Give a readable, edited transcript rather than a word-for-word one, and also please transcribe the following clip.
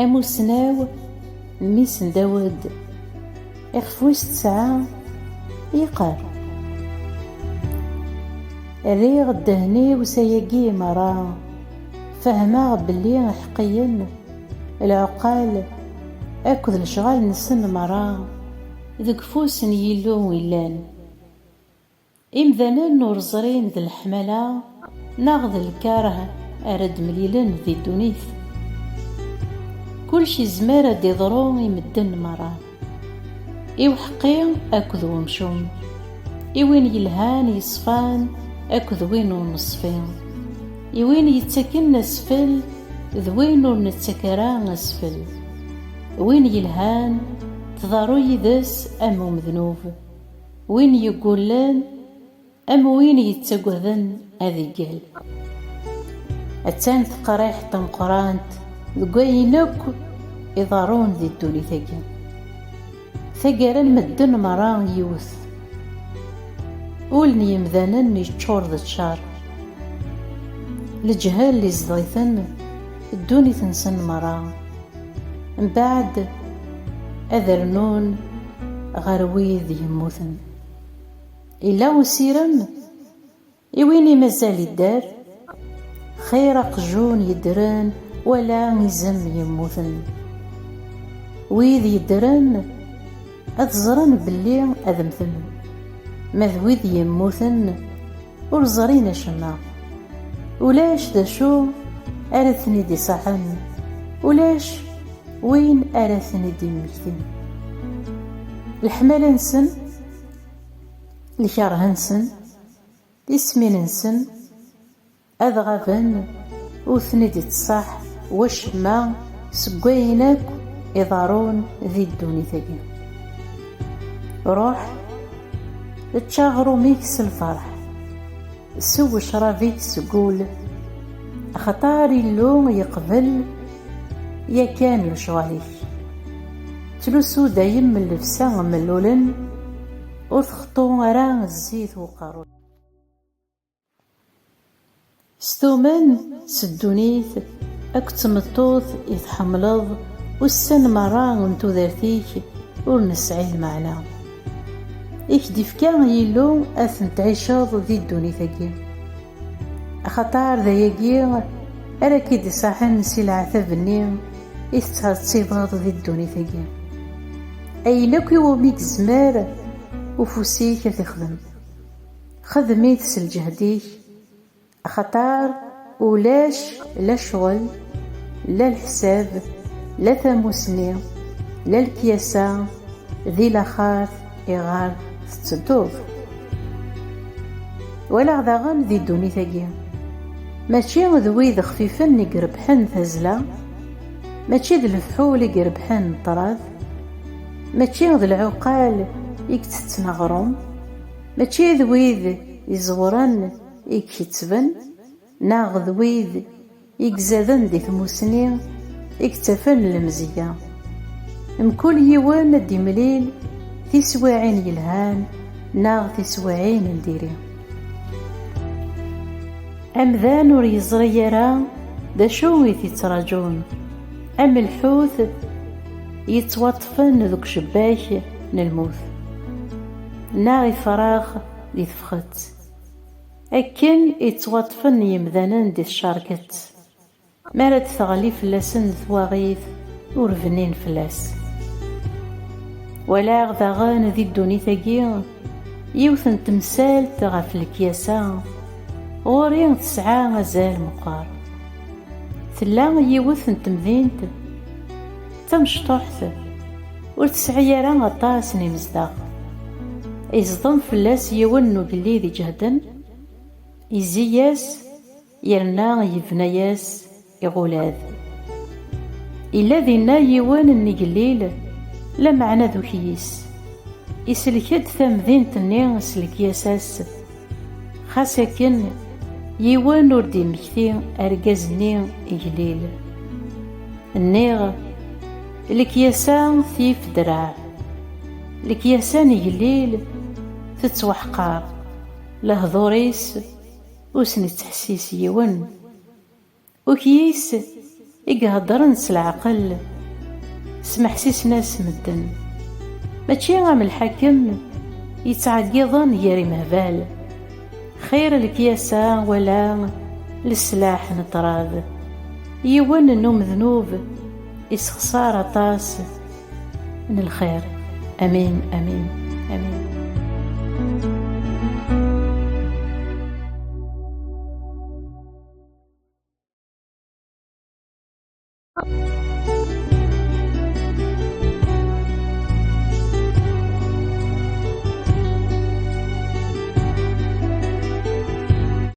أموسناو ميس داود إخفوس تسعة يقار ريغ الدهني وسياقي مرا فهما بلي حقيا العقال أكد الشغال نسن مرا ذك فوس يلو ويلان إمذانا نور زرين ذي الحملة ناخذ الكاره أرد مليلن ذي الدونيث كل شي زمارة دي ضرو يمدن مرا إوحقي أكد ومشوم إوين يلهان يصفان أكد وينو نصفين إوين يتسكن أسفل ذوينو نتسكران أسفل وين يلهان تضارو يدس أمو مذنوب وين يقولن أم وين يتسقذن أذي قال أتان تقريح تنقرانت ذقوينك إضارون ذي الدولي ثقين ثقران مدن مران يوث قولني يمذانن يتشور ذا الشار الجهال اللي زضيثن الدوني تنسن مران من بعد أذرنون غرويذ يموثن إلا وسيرم إويني مازال يدار خير قجون يدرن ولا مزم يموثن ويذ يدرن أتزرن باللي أذمثن مذويذ يموثن ورزرين شما ولاش دا شو أرثني دي صحن ولاش وين أرثني دي مكتن الحمالة نسن الكره نسن الاسمين نسن أذغبن وثني دي تصح وشما سقوينك إضارون ذي الدوني ثقين روح تشاغرو ميكس الفرح سو شرابيك سقول خطاري اللوم يقبل يا كان لشغاليك تلوسو دايم من اللفسان ملولن وتخطو راه الزيت وقارون ستومن سدونيث أكتمطوث يتحملض والسن مرا انتو ذاتيك ورنسعي المعنى إكديف كان يلو أثن تعيشاض ذي الدوني ثقي أخطار ذا يقي أراكيد صاحن سلعة ثبني إثتها تصيباض ذي الدوني ثقي أي لكي وميك زمار وفوسيك تخدم خدميت سلجهديك خطار ولاش لا شغل لا الحساب لا ثموسني لا الكياسة ذي لاخار إغار تتصدوف ولا غداغن ذي الدوني ثقي ماشي ذوي خفيفن يقربحن ثزلة ماشي ذي الفحول يقربحن طراث ماشي ذي العقال يكتتنغرم ماشي ذويذ يزورن يكتبن ناغ ذويذ يكزادن دي ثموسني يكتفن المزية مكل يوان دي مليل تسواعين يلهان ناغ تسواعين نديري أمذان ور يزري يرا دا شوي تتراجون أم الحوث يتوطفن ذوك شباك نلموث ناغي فراغ دي تفخت أكن يتوطفن يمذانن دي الشاركت مالت ثغلي فلاسن ثواغيث ورفنين فلاس ولا غداغان ذي الدوني ثقي يوثن تمثال تغف الكياسة غوري تسعى غزال مقار ثلا يوثن تمذينت تمشطوحت ورتسعي راه غطاس نمزداق يصدم فلاس يونو قلي ذي جهدن يزياس يرنا يفنياس يغولاد إلا ذينا يوان النقليل لا معنى ذو كيس يسلكد ثمذين تنين سلكياساس خاصة يوان وردي مكثي أرقازني إقليل النيغ الكياسان ثيف دراع الكياسان يقليل تتوحقار لهضوريس وسن تحسيس يون وكيس يقهدرن العقل سمح سيسناس مدن، ماشي غام الحاكم يتعقضن يري مهبال. خير الكياسة ولا السلاح نطراذ، يون النوم ذنوب يسخسار طاس من الخير. امين امين امين.